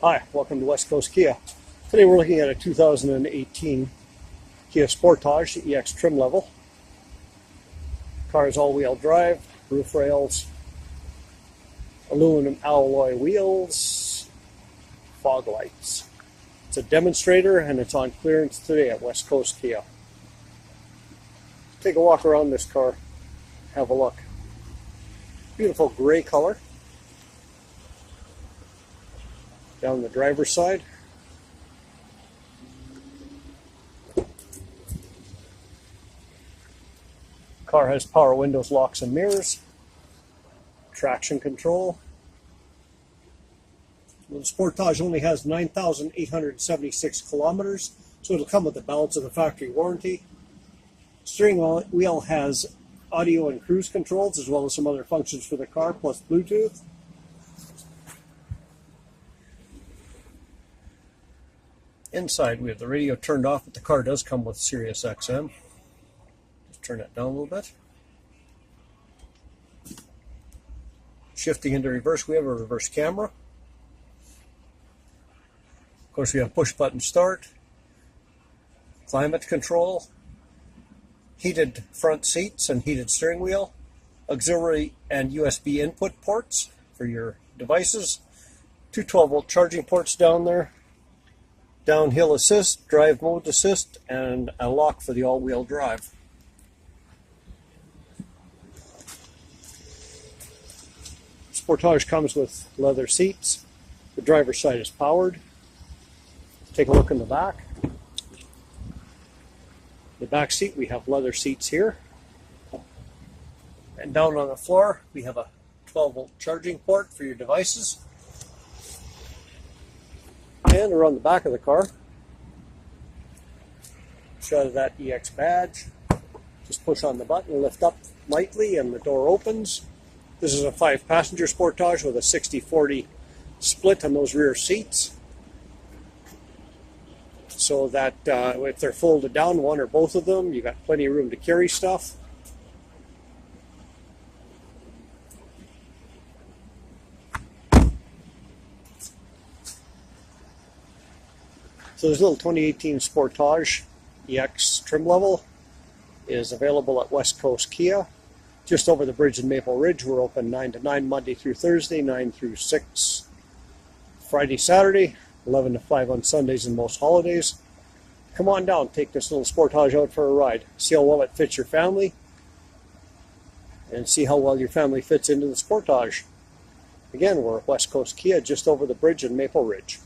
Hi, welcome to West Coast Kia. Today we're looking at a 2018 Kia Sportage EX trim level. Car is all-wheel drive, roof rails, aluminum alloy wheels, fog lights. It's a demonstrator and it's on clearance today at West Coast Kia. Take a walk around this car, have a look. Beautiful gray color. Down the driver's side. Car has power windows, locks and mirrors, traction control. Well, the Sportage only has 9,876 kilometers, so it'll come with the balance of the factory warranty. Steering wheel has audio and cruise controls, as well as some other functions for the car, plus Bluetooth. Inside, we have the radio turned off, but the car does come with Sirius XM. Just turn it down a little bit. Shifting into reverse, we have a reverse camera. Of course, we have push-button start, climate control, heated front seats and heated steering wheel, auxiliary and USB input ports for your devices, two 12-volt charging ports down there, downhill assist, drive mode assist, and a lock for the all-wheel drive. Sportage comes with leather seats. The driver's side is powered. Take a look in the back. The back seat, we have leather seats here. And down on the floor, we have a 12-volt charging port for your devices. And around the back of the car, shot of that EX badge. Just push on the button, lift up lightly, and the door opens. This is a 5-passenger Sportage with a 60-40 split on those rear seats, so that if they're folded down, one or both of them, you got plenty of room to carry stuff. So this little 2018 Sportage EX trim level is available at West Coast Kia, just over the bridge in Maple Ridge. We're open 9 to 9 Monday through Thursday, 9 through 6 Friday, Saturday, 11 to 5 on Sundays and most holidays. Come on down, take this little Sportage out for a ride. See how well it fits your family, and see how well your family fits into the Sportage. Again, we're at West Coast Kia, just over the bridge in Maple Ridge.